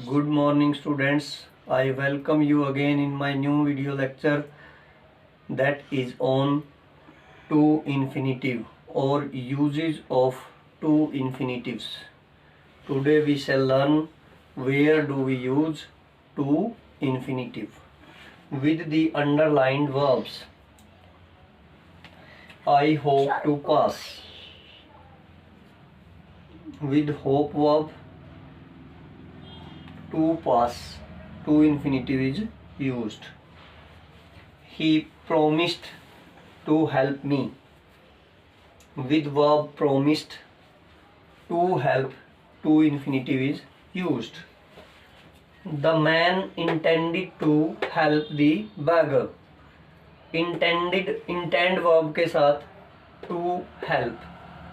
Good morning students. I welcome you again in my new video lecture that is on to infinitive or uses of to infinitives. Today we shall learn where do we use to infinitive with the underlined verbs. I hope to pass. With hope verb, to pass, to infinitive is used. He promised to help me. With verb promised, to help, to infinitive is used. The man intended to help the beggar. Intend verb के साथ to help,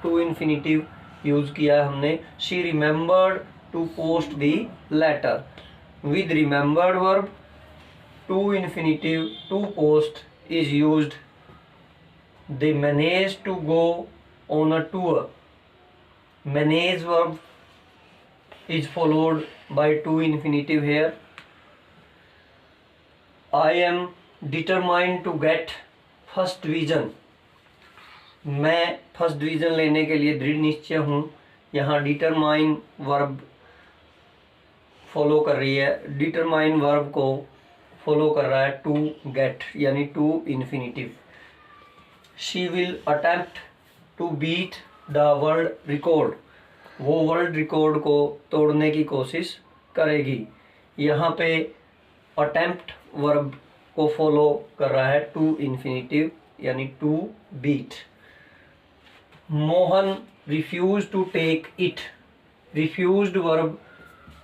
to infinitive use किया है हमने. She remembered to post the letter. With remembered verb to infinitive to post is used. They manage to go on a tour. Manage verb is followed by to infinitive here. I am determined to get first division. मैं first division लेने के लिए दृढ़ निश्चय हूँ. यहाँ determine verb follow कर रही है. डिटरमाइन वर्ब को फॉलो कर रहा है टू गेट यानी to infinitive. She will attempt to beat the world record. वो वर्ल्ड रिकॉर्ड को तोड़ने की कोशिश करेगी. यहाँ पे अटेम्प्ट वर्ब को फॉलो कर रहा है टू इन्फिनिटिव यानी to beat. Mohan refuse to take it. Refused verb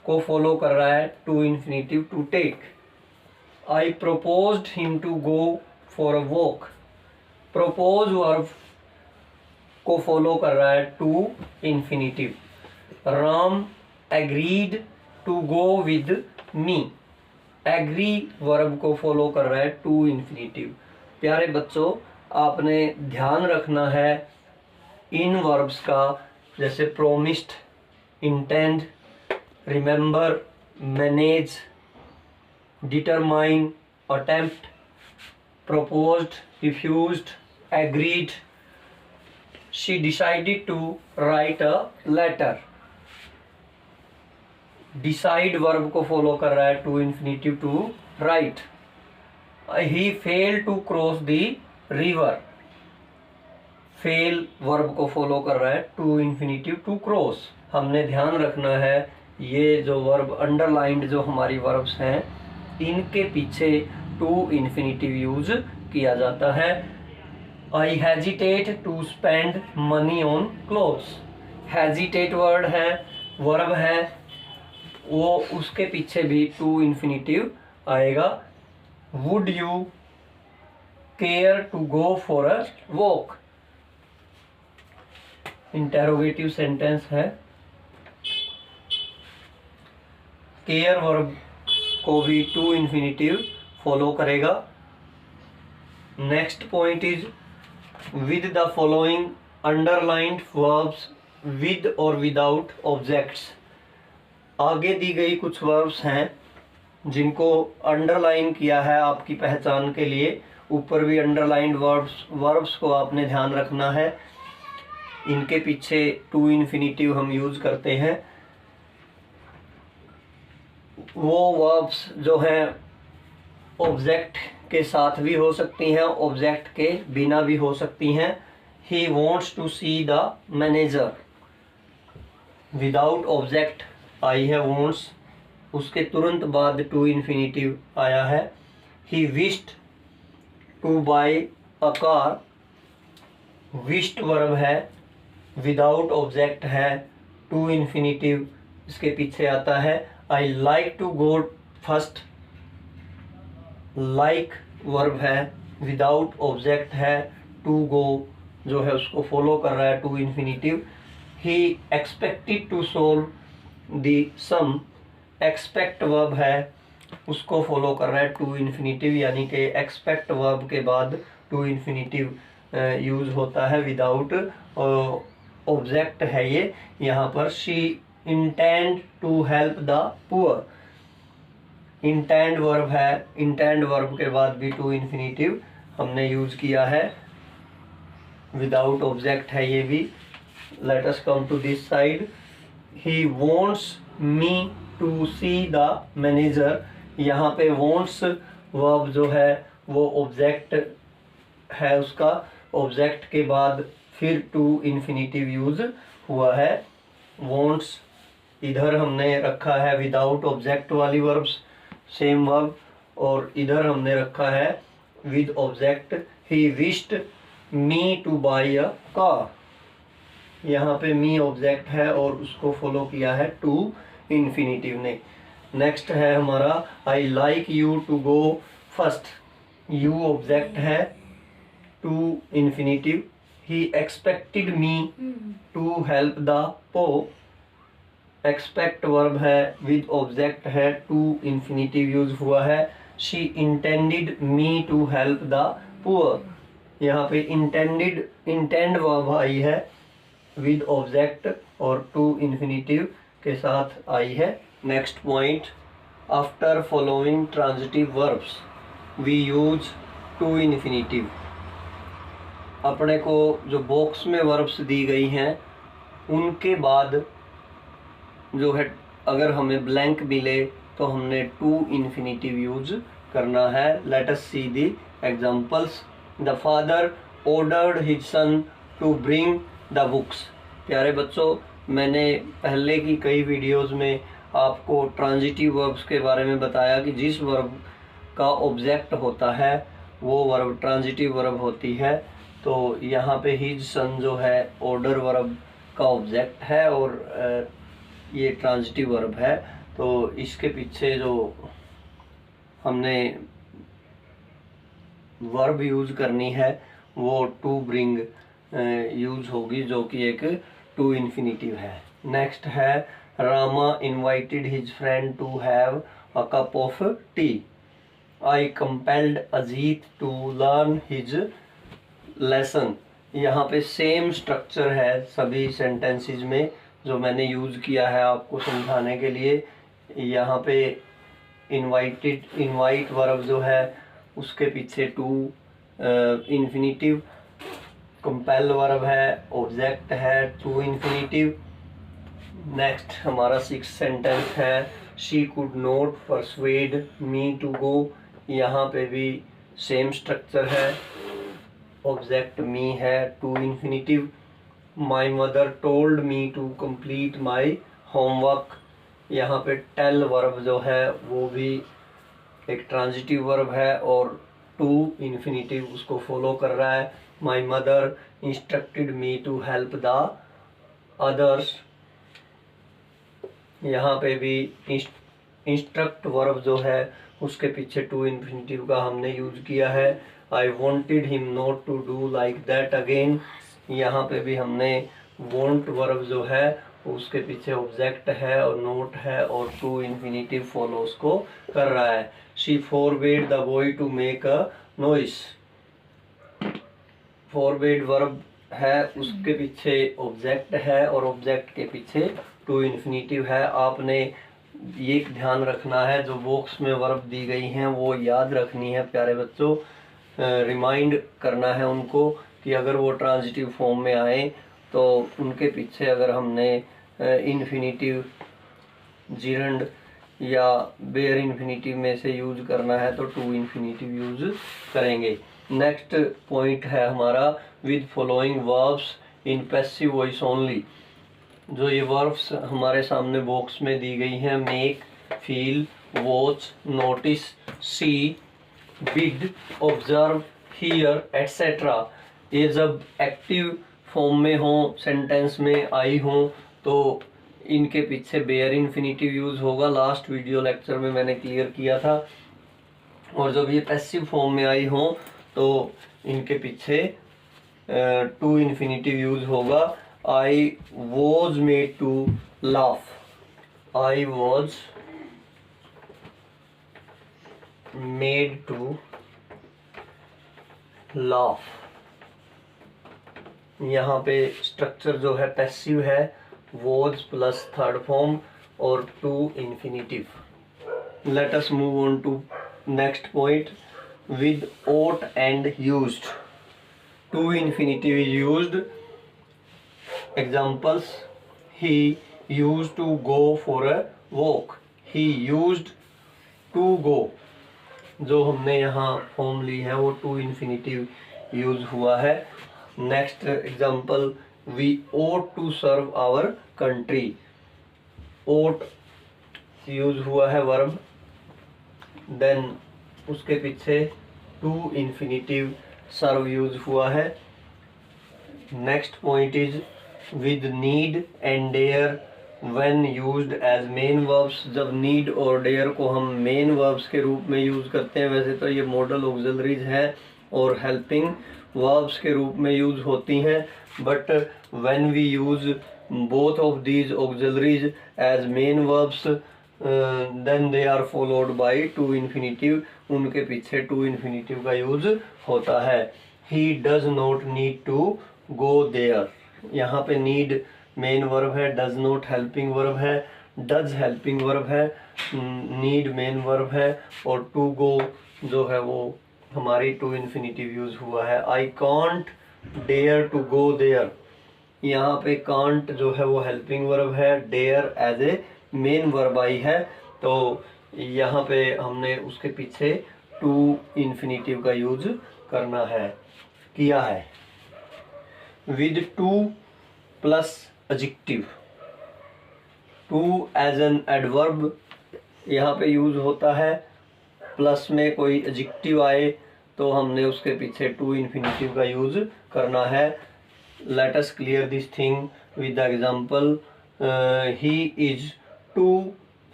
को फॉलो कर रहा है to infinitive to take. I proposed him to go for a walk. Propose verb को फॉलो कर रहा है to infinitive. Ram agreed to go with me. Agree verb को follow कर रहा है टू इन्फिनिटिव. प्यारे बच्चों, आपने ध्यान रखना है इन वर्ब्स का, जैसे promised, intend, remember, manage, determine, attempt, proposed, refused, agreed. She decided to write a letter. Decide verb को फॉलो कर रहा है to infinitive to write. He fail to cross the river. Fail verb को follow कर रहा है to infinitive to cross. हमने ध्यान रखना है ये जो वर्ब अंडरलाइंड जो हमारी वर्ब्स हैं इनके पीछे टू इन्फिनिटिव यूज किया जाता है. I hesitate to spend money on clothes. Hesitate word है, वर्ब है, वो उसके पीछे भी टू इन्फिनिटिव आएगा. Would you care to go for a walk. Interrogative sentence है. केयर वर्ब को भी टू इन्फिनिटिव फॉलो करेगा. Next point is with the following underlined verbs with और विदाउट ऑब्जेक्ट्स. आगे दी गई कुछ वर्ब्स हैं जिनको अंडरलाइन किया है आपकी पहचान के लिए. ऊपर भी अंडरलाइंड वर्ब्स को आपने ध्यान रखना है. इनके पीछे टू इन्फिनिटिव हम यूज करते हैं. वो वर्ब्स जो हैं ऑब्जेक्ट के साथ भी हो सकती हैं, ऑब्जेक्ट के बिना भी हो सकती हैं. He wants to see the manager. Without object आई है वॉन्ट्स, उसके तुरंत बाद टू इन्फिनिटिव आया है. He wished to buy a car. Wished verb है, विदाउट ऑब्जेक्ट है, टू इन्फिनिटिव इसके पीछे आता है. I like to go first. Like verb है, विदाउट ऑब्जेक्ट है, टू गो जो है उसको फॉलो कर रहा है to infinitive. He expected to solve the sum. Expect verb है, उसको फॉलो कर रहा है टू इन्फिनिटिव यानी कि एक्सपेक्ट वर्ब के बाद टू इन्फिनिटिव यूज होता है. विदाउट ऑब्जेक्ट है ये. यहाँ पर she intend to help the poor. Intend verb है, इंटेंड वर्ब के बाद भी टू इन्फिनेटिव हमने यूज किया है, विदाउट ऑब्जेक्ट है ये भी। Let us come to this side. He wants me to see the manager. यहाँ पे वॉन्ट्स वर्ब जो है वो ऑब्जेक्ट है, उसका ऑब्जेक्ट के बाद फिर टू इन्फिनेटिव यूज हुआ है। वॉन्ट्स इधर हमने रखा है विदाउट ऑब्जेक्ट वाली वर्ब्स, सेम वर्ब, और इधर हमने रखा है with object. He wished me two by a car. यहाँ पे मी ऑब्जेक्ट है और उसको फॉलो किया है टू इन्फिनेटिव ने। नेक्स्ट है हमारा I like you to go first. You object है, to infinitive. He expected me to help the poor. Expect verb है, विद ऑब्जेक्ट है, टू इन्फिनेटिव यूज हुआ है। She intended me to help the poor. यहाँ पे intended, intend verb आई है with object और टू इन्फिनेटिव के साथ आई है। Next point, after following transitive verbs we use to infinitive. अपने को जो बॉक्स में वर्ब्स दी गई हैं उनके बाद जो है अगर हमें ब्लैंक मिले तो हमने टू इन्फिनेटिव यूज करना है। Let us see the examples. The father ordered his son to bring the books. प्यारे बच्चों, मैंने पहले की कई वीडियोस में आपको ट्रांजिटिव वर्ब्स के बारे में बताया कि जिस वर्ब का ऑब्जेक्ट होता है वो वर्ब ट्रांजिटिव वर्ब होती है। तो यहाँ पे हिज सन जो है ऑर्डर वर्ब का ऑब्जेक्ट है और ये ट्रांजिटिव वर्ब है। तो इसके पीछे जो हमने वर्ब यूज करनी है वो टू ब्रिंग यूज होगी, जो कि एक टू इन्फिनेटिव है। नेक्स्ट है Rama invited his friend to have a cup of tea. I compelled Ajit to learn his lesson. यहाँ पे सेम स्ट्रक्चर है सभी सेंटेंसेस में जो मैंने यूज किया है आपको समझाने के लिए। यहाँ पे इनवाइटेड, इनवाइट वर्ब जो है उसके पीछे टू इन्फिनेटिव। कंपेल वर्ब है, ऑब्जेक्ट है, टू इन्फिनेटिव। नेक्स्ट हमारा 6th सेंटेंस है she could not persuade me to go. यहाँ पे भी सेम स्ट्रक्चर है, ऑब्जेक्ट मी है, to infinitive. My mother told me to complete my homework. यहाँ पे टेल वर्ब जो है वो भी एक ट्रांजिटिव वर्ब है और टू इन्फिनेटिव उसको फॉलो कर रहा है। My mother instructed me to help the others. यहाँ पे भी इंस्ट्रक्ट वर्ब जो है उसके पीछे टू इन्फिनेटिव का हमने यूज किया है। I wanted him not to do like that again. यहाँ पे भी हमने वॉन्ट वर्ब जो है उसके पीछे ऑब्जेक्ट है और नोट है और टू इन्फिनेटिव फॉलो उसको कर रहा है। She forbade the boy to make a noise. Forbade verb है, उसके पीछे ऑब्जेक्ट है और ऑब्जेक्ट के पीछे टू इन्फिनेटिव है। आपने ये ध्यान रखना है जो बॉक्स में वर्ब दी गई हैं वो याद रखनी है प्यारे बच्चों। रिमाइंड करना है उनको कि अगर वो ट्रांजिटिव फॉर्म में आए तो उनके पीछे अगर हमने इन्फिनेटिव, जिरंड या बेयर इन्फिनेटिव में से यूज करना है तो टू इन्फिनेटिव यूज करेंगे। नेक्स्ट पॉइंट है हमारा with following verbs in passive voice only. जो ये वर्ब्स हमारे सामने बॉक्स में दी गई हैं, make, feel, watch, notice, see, bid, observe, hear etcetera, ये जब एक्टिव फॉर्म में हो, सेंटेंस में आई हो तो इनके पीछे बेयर इन्फिनेटिव यूज होगा। लास्ट वीडियो लेक्चर में मैंने क्लियर किया था। और जब ये पैसिव फॉर्म में आई हो तो इनके पीछे टू इन्फिनेटिव यूज होगा। I was made to laugh. I was made to laugh. यहाँ पे स्ट्रक्चर जो है पैसिव है was plus third form or to infinitive. Let us move on to next point. With ought and used, to infinitive is used. Examples: he used to go for a walk. He used to go. जो हमने यहाँ form ली है वो to infinitive use हुआ है. Next example: we ought to serve our country. ought use हुआ है verb, then उसके पीछे टू इन्फिनिटिव सर्व यूज हुआ है. Next point is with need and dare when used as main verbs. जब need और डेयर को हम मेन वर्ब्स के रूप में यूज करते हैं, वैसे तो ये मॉडल ऑक्सिलरीज हैं और हेल्पिंग वर्ब्स के रूप में यूज होती हैं, but when we use both of these auxiliaries as main verbs then they are followed by to infinitive. उनके पीछे टू इन्फिनिटिव का यूज होता है. He does not need to go there. यहाँ पे नीड मेन वर्ब है, does not helping verb है, does helping verb है, नीड मेन वर्ब है और टू गो जो है वो हमारी टू इन्फिनिटिव यूज हुआ है. I can't dare to go there. यहाँ पे कांट जो है वो हेल्पिंग वर्ब है, dare as a main verb आई है, तो यहाँ पे हमने उसके पीछे टू इन्फिनिटिव का यूज करना है, किया है. With too plus adjective. Too as an adverb यहाँ पे यूज होता है. प्लस में कोई एडजेक्टिव आए तो हमने उसके पीछे टू इन्फिनिटिव का यूज करना है. Let us clear this thing with the example. He is too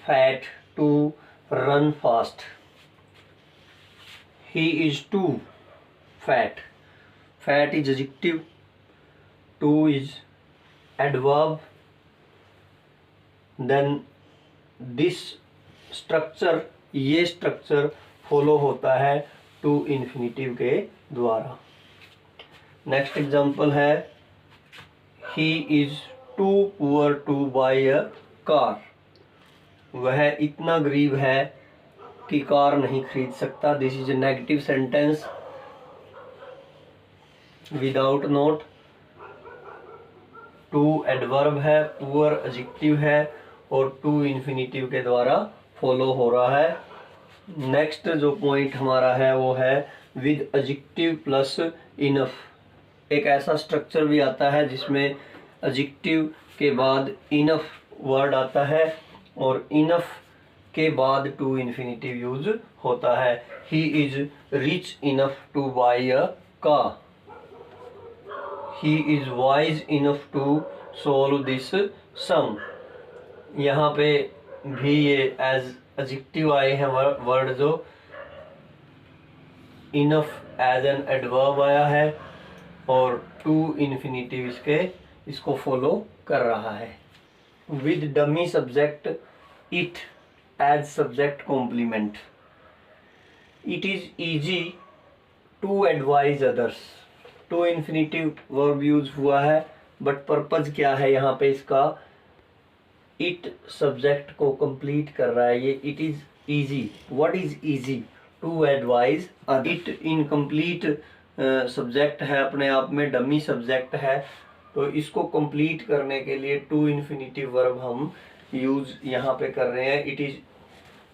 fat to run fast. He is too fat. Fat is adjective, too is adverb, then this structure, ये structure follow होता है to infinitive के द्वारा. next example है he is too poor to buy a car. वह इतना गरीब है कि कार नहीं खरीद सकता. this is a negative sentence without not. Too adverb है, पुअर एडजेक्टिव है और टू इन्फिनिटिव के द्वारा फॉलो हो रहा है. नेक्स्ट जो पॉइंट हमारा है वो है विद एडजेक्टिव प्लस इनफ. एक ऐसा स्ट्रक्चर भी आता है जिसमें एडजेक्टिव के बाद इनफ वर्ड आता है और इनफ के बाद टू इन्फिनिटिव यूज होता है. He is rich enough two by a car. He is wise enough to solve this sum. यहाँ पे भी ये एज एडजेक्टिव आए हैं वर्ड, जो इनफ एज एन एडवर्ब आया है और टू इन्फिनिटिव इसको फॉलो कर रहा है. With dummy subject it as subject complement. It is easy to advise others. To infinitive verb use हुआ है, बट पर्पज क्या है यहाँ पे इसका? इट सब्जेक्ट को कंप्लीट कर रहा है. ये it is easy. What is easy? To advise. It incomplete subject है, अपने आप में डमी सब्जेक्ट है, तो इसको कंप्लीट करने के लिए टू इन्फिनिटिव वर्ब हम यूज यहाँ पे कर रहे हैं.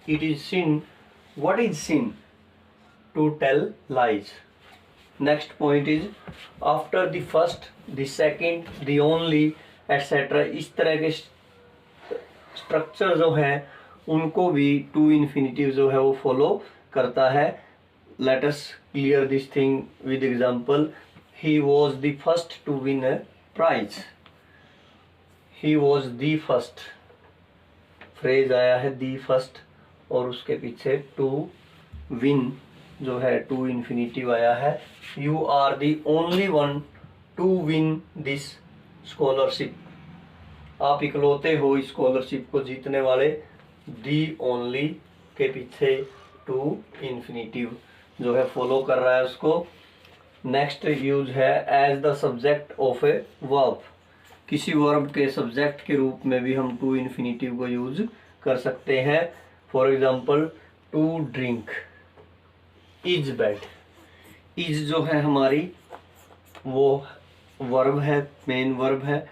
It is sin. What is sin? To tell lies. Next point is after the first, the second, the only etcetera. इस तरह के स्ट्रक्चर जो हैं उनको भी टू इन्फिनिटिव जो है वो फॉलो करता है. Let us clear this thing with example. He was the first to win a prize. He was the first, phrase आया है द फर्स्ट और उसके पीछे टू विन जो है टू इन्फिनिटिव आया है. You are the only one to win this scholarship. आप इकलौते हो इस स्कॉलरशिप को जीतने वाले. दी ओनली के पीछे टू इन्फिनिटिव जो है फॉलो कर रहा है उसको. नेक्स्ट यूज है as the subject of a verb. किसी वर्ब के सब्जेक्ट के रूप में भी हम टू इन्फिनेटिव को यूज कर सकते हैं। For example to drink, is bad. Is जो है हमारी वो वर्ब है, मेन वर्ब है,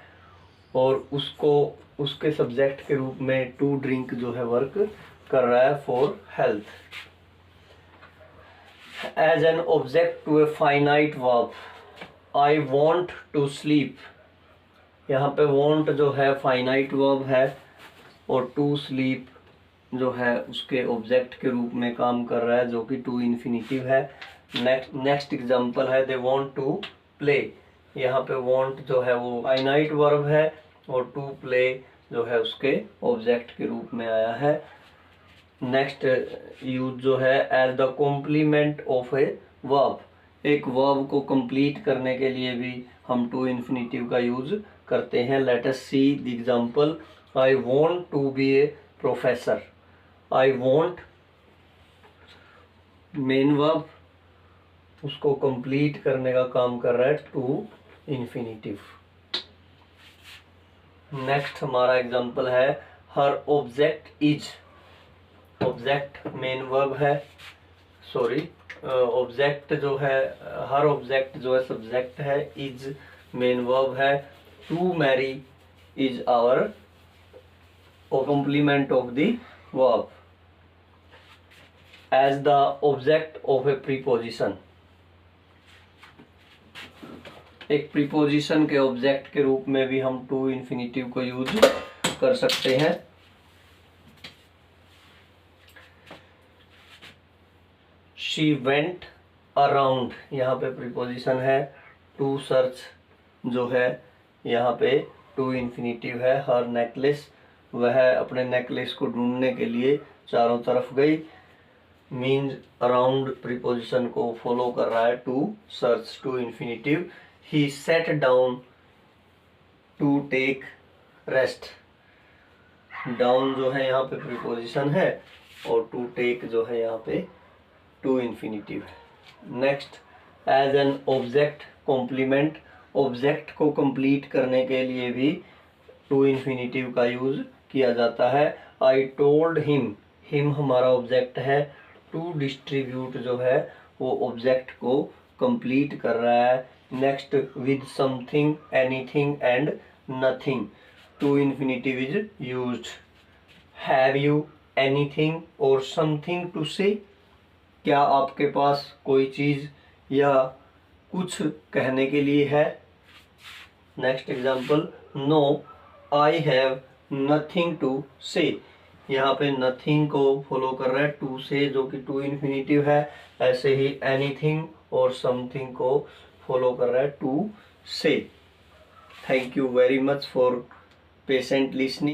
और उसको उसके सब्जेक्ट के रूप में टू ड्रिंक जो है वर्क कर रहा है for health. As an object to a finite verb, I want to sleep. यहाँ पे वॉन्ट जो है फाइनाइट वर्ब है और टू स्लीप जो है उसके ऑब्जेक्ट के रूप में काम कर रहा है, जो कि टू इन्फिनेटिव है। नेक्स्ट एग्जांपल है दे वांट टू प्ले। यहाँ पे वांट जो है वो फाइनाइट वर्ब है और टू प्ले जो है उसके ऑब्जेक्ट के रूप में आया है। नेक्स्ट यूज जो है as the complement of a verb. एक वर्ब को कंप्लीट करने के लिए भी हम टू इन्फिनेटिव का यूज करते हैं। Let us see the example, I want to be a professor. I want main verb, उसको कंप्लीट करने का काम कर रहा है टू इन्फिनेटिव। नेक्स्ट हमारा एग्जांपल है her object is. Object main verb है, सॉरी ऑब्जेक्ट जो है, हर ऑब्जेक्ट जो है सब्जेक्ट है, इज मेन वर्ब है। To marry is our complement of the verb as the object of a preposition. एक प्रीपोजिशन के ऑब्जेक्ट के रूप में भी हम टू इन्फिनेटिव को यूज कर सकते हैं। शी वेंट अराउंड, यहाँ पे प्रीपोजिशन है। टू सर्च जो है यहाँ पे टू इन्फिनेटिव है। हर नेकलेस, वह अपने नेकलेस को ढूंढने के लिए चारों तरफ गई। मीन्स अराउंड प्रीपोजिशन को फॉलो कर रहा है to search, to infinitive. He sat down to take rest। Down जो है यहाँ पे प्रीपोजिशन है और टू टेक जो है यहाँ पे टू इन्फिनेटिव है। Next as an object complement. Object को कंप्लीट करने के लिए भी टू इन्फिनेटिव का यूज किया जाता है। आई टोल्ड हिम, हिम हमारा ऑब्जेक्ट है। टू डिस्ट्रीब्यूट जो है वो ऑब्जेक्ट को कंप्लीट कर रहा है। Next with something, anything and nothing, to infinitive is used. Have you anything और समथिंग टू से, क्या आपके पास कोई चीज या कुछ कहने के लिए है। Next example, no I have nothing to say. यहाँ पे नथिंग को फॉलो कर रहा है टू से, जो कि टू इन्फिनेटिव है। ऐसे ही एनीथिंग और समथिंग को फॉलो कर रहा है टू से। Thank you very much for patient listening.